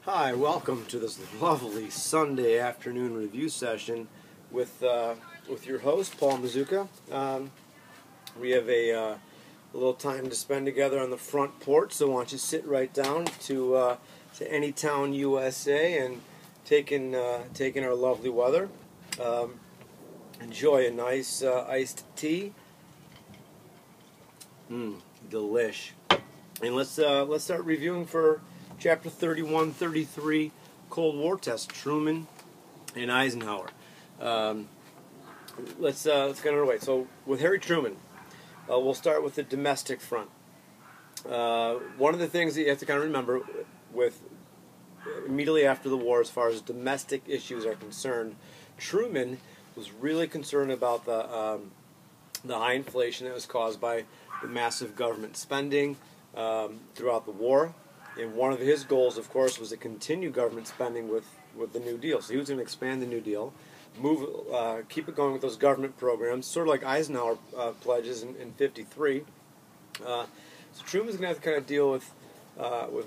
Hi, welcome to this lovely Sunday afternoon review session with your host Paul Mazuka. We have a little time to spend together on the front porch, so why don't you sit right down to Anytown, USA, and take in our lovely weather. Enjoy a nice iced tea. Delish. And let's start reviewing for Chapter 31, 33, Cold War test, Truman and Eisenhower. Let's get underway. So with Harry Truman, we'll start with the domestic front. One of the things that you have to kind of remember with immediately after the war, as far as domestic issues are concerned, Truman was really concerned about the high inflation that was caused by the massive government spending throughout the war. And one of his goals, of course, was to continue government spending with the New Deal. So he was going to expand the New Deal, keep it going with those government programs, sort of like Eisenhower pledges in '53. So Truman's going to have to kind of deal with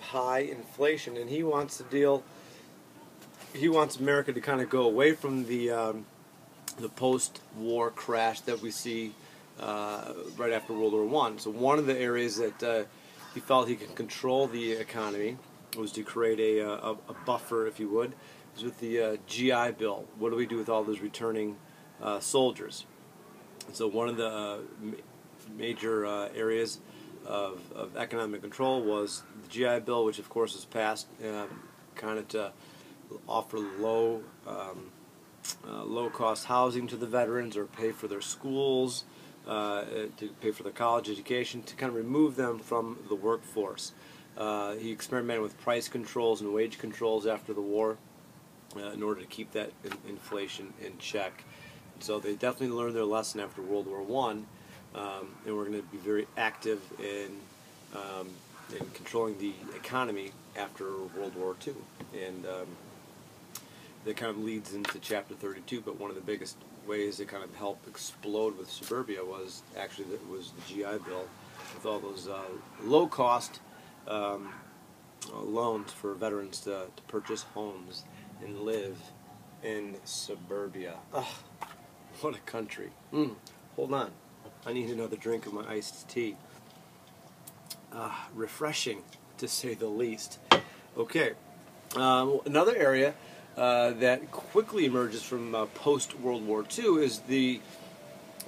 high inflation, and he wants America to kind of go away from the post-war crash that we see right after World War I. So one of the areas that he felt he could control the economy was to create a buffer, if you would. It was with the GI Bill. What do we do with all those returning soldiers? And so one of the major areas of economic control was the GI Bill, which of course was passed kind of to offer low-cost housing to the veterans or pay for their schools, to pay for their college education, to kind of remove them from the workforce. He experimented with price controls and wage controls after the war in order to keep that inflation in check. And so they definitely learned their lesson after World War I, and we're going to be very active in controlling the economy after World War II. And that kind of leads into Chapter 32, but one of the biggest ways that kind of helped explode with suburbia was actually the GI Bill, with all those low-cost loans for veterans to purchase homes and live in suburbia. Ugh, what a country. Hold on. I need another drink of my iced tea. Refreshing, to say the least. Okay. Another area that quickly emerges from post-World War II is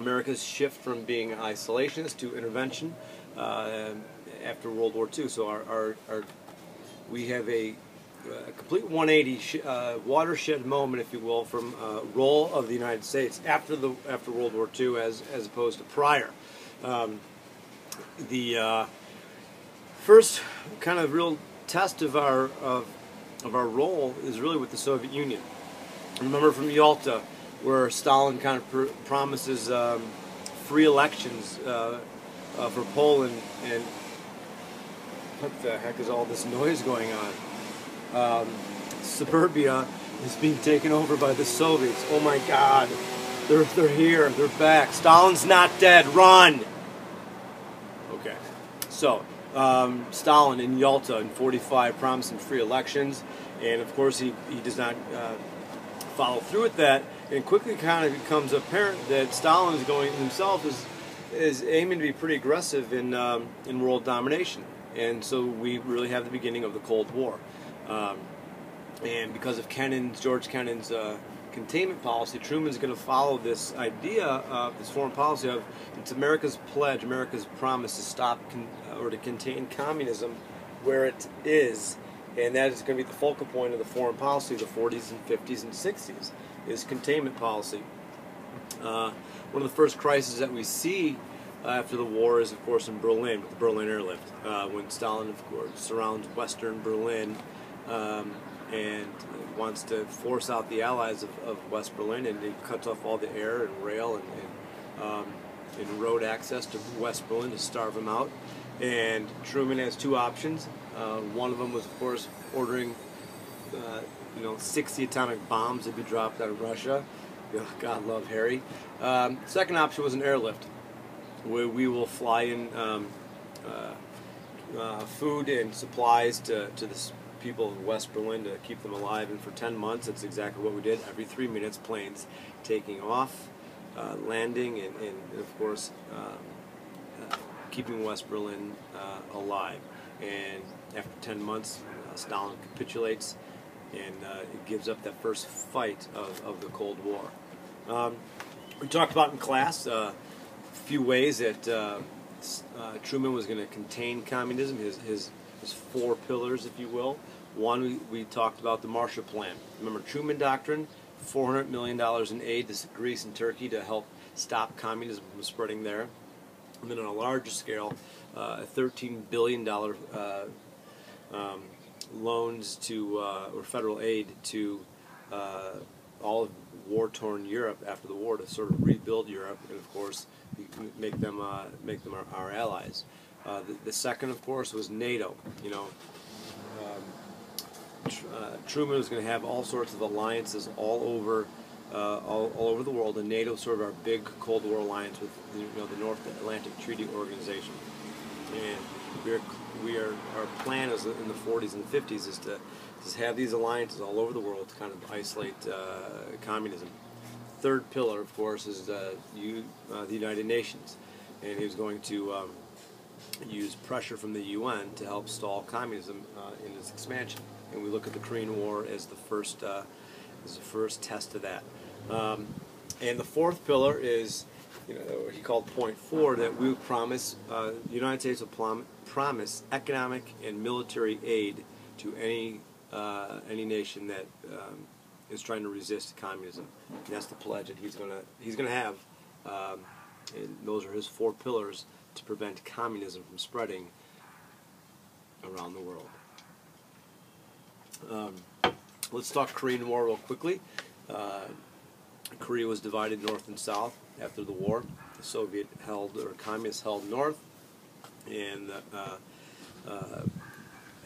America's shift from being isolationist to intervention after World War II. So we have a complete 180 watershed moment, if you will, from role of the United States after World War II as opposed to prior. The first kind of real test of our role is really with the Soviet Union. Remember from Yalta, where Stalin kind of promises free elections for Poland, and what the heck is all this noise going on? Suburbia is being taken over by the Soviets. Oh my God, they're here, they're back. Stalin's not dead. Run. Okay, so. Stalin in Yalta in '45 promising free elections, and of course he does not follow through with that, and quickly kind of becomes apparent that Stalin is aiming to be pretty aggressive in world domination, and so we really have the beginning of the Cold War, and because of George Kennan's containment policy, Truman's going to follow this idea this foreign policy of it's America's pledge, America's promise to stop or to contain communism where it is, and that is going to be the focal point of the foreign policy of the 40s and 50s and 60s, is containment policy. One of the first crises that we see after the war is, of course, in Berlin with the Berlin airlift, when Stalin, of course, surrounds Western Berlin and wants to force out the allies of West Berlin, and he cuts off all the air and rail and road access to West Berlin to starve them out. And Truman has two options. One of them was, of course, ordering 60 atomic bombs to be dropped out of Russia. God love Harry. Second option was an airlift, where we will fly in food and supplies to people in West Berlin to keep them alive, and for 10 months that's exactly what we did. Every 3 minutes, planes taking off, landing, and of course keeping West Berlin alive. And after 10 months, Stalin capitulates, and it gives up that first fight of the Cold War. We talked about in class a few ways that Truman was going to contain communism, his 4 pillars, if you will. One, we talked about the Marshall Plan. Remember, Truman Doctrine, $400 million in aid to Greece and Turkey to help stop communism from spreading there. And then on a larger scale, $13 billion loans to, or federal aid to all of war-torn Europe after the war to sort of rebuild Europe, and of course make them our allies. The second, of course, was NATO. You know, Truman was going to have all sorts of alliances all over the world, and NATO sort of our big Cold War alliance with the North Atlantic Treaty Organization. And our plan is in the 40s and 50s is to have these alliances all over the world to kind of isolate communism. Third pillar, of course, is the United Nations, and he was going to use pressure from the UN to help stall communism in its expansion. And we look at the Korean War as the first test of that. And the fourth pillar is, he called point 4, that we would promise, the United States will promise economic and military aid to any nation that is trying to resist communism. And that's the pledge that he's gonna have. And those are his 4 pillars to prevent communism from spreading around the world. Let's talk Korean War real quickly. Korea was divided north and south after the war. The Soviet held, or communists held north, and the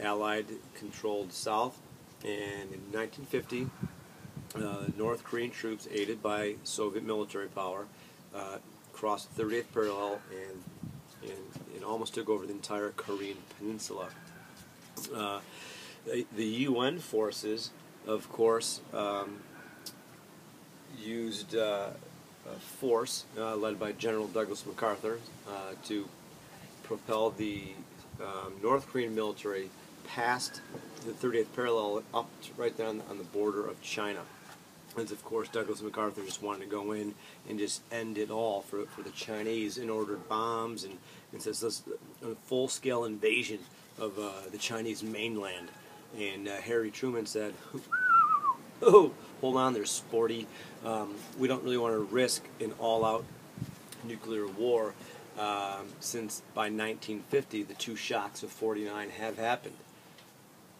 Allied controlled south. And in 1950, North Korean troops, aided by Soviet military power, crossed the 30th parallel and almost took over the entire Korean peninsula. The UN forces, of course, used force led by General Douglas MacArthur to propel the North Korean military past the 30th parallel up to right down on the border of China. And of course, Douglas MacArthur just wanted to go in and just end it all for the Chinese, and ordered bombs and says this a full-scale invasion of the Chinese mainland. And Harry Truman said, "Oh, hold on there, sporty. We don't really want to risk an all-out nuclear war, since by 1950 the 2 shocks of '49 have happened.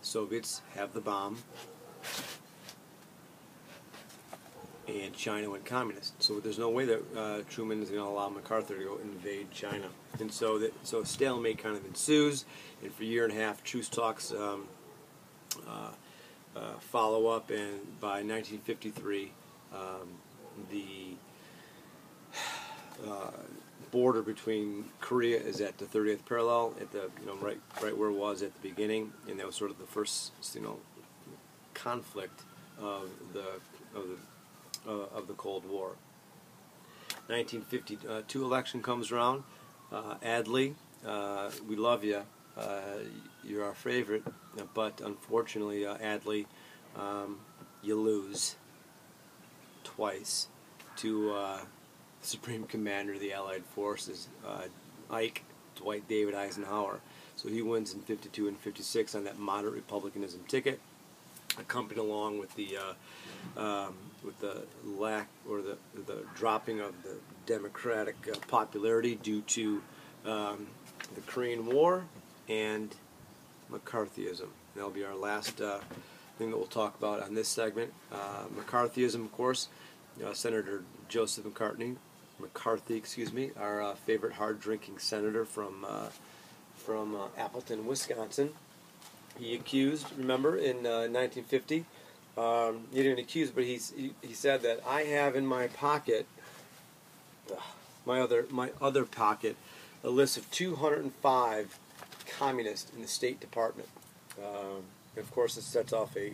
Soviets have the bomb, and China went communist. So there's no way that Truman is going to allow MacArthur to go invade China." And so a stalemate kind of ensues, and for a year and a half, truce talks follow up, and by 1953, the border between Korea is at the 30th parallel, at the right where it was at the beginning, and that was sort of the first conflict of the Cold War. 1952 election comes around. Adley, we love you. You're our favorite, but unfortunately, Adley, you lose twice to Supreme Commander of the Allied Forces, Dwight David Eisenhower. So he wins in 52 and 56 on that moderate republicanism ticket, accompanied along with the lack, or the dropping of the Democratic popularity due to the Korean War and McCarthyism. That'll be our last thing that we'll talk about on this segment. McCarthyism, of course, Senator Joseph McCarthy, our favorite hard-drinking senator from Appleton, Wisconsin. He accused, remember, in 1950, he didn't accuse, but he said that I have in my pocket, my other pocket, a list of 205 communists in the State Department. And of course, it sets off a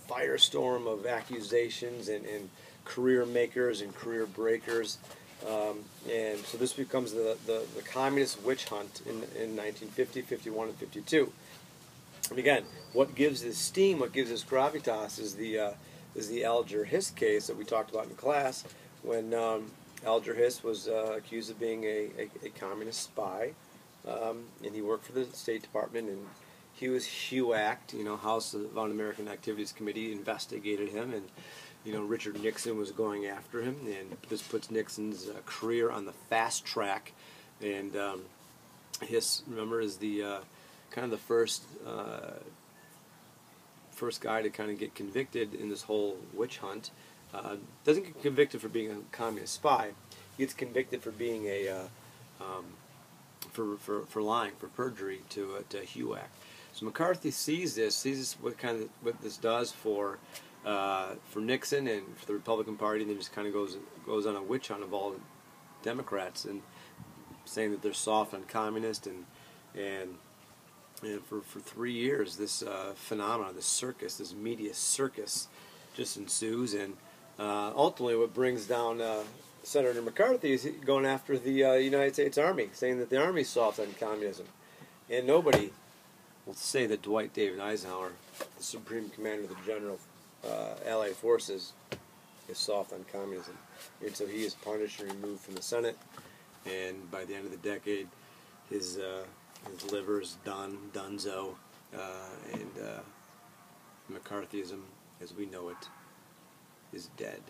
firestorm of accusations and career makers and career breakers. And so this becomes the communist witch hunt in 1950, 51, and 52. And again, what gives this steam, what gives this gravitas is the Alger Hiss case that we talked about in class, when Alger Hiss was accused of being a communist spy, and he worked for the State Department, and he was HUAC'd, House of Un-American Activities Committee investigated him, and Richard Nixon was going after him, and this puts Nixon's career on the fast track. And Hiss, remember, is the kind of the first guy to kind of get convicted in this whole witch hunt. Doesn't get convicted for being a communist spy. He gets convicted for being for lying, for perjury to HUAC. So McCarthy sees what this does for Nixon and for the Republican Party, and then just kind of goes on a witch hunt of all Democrats, and saying that they're soft on communist, and for 3 years this phenomenon, this circus, this media circus, just ensues, and ultimately what brings down Senator McCarthy is going after the United States Army, saying that the Army's soft on communism, and nobody will say that Dwight David Eisenhower, the Supreme Commander of the General Allied Forces, is soft on communism. And so he is punished and removed from the Senate, and by the end of the decade, his liver is donezo, and McCarthyism, as we know it, is dead.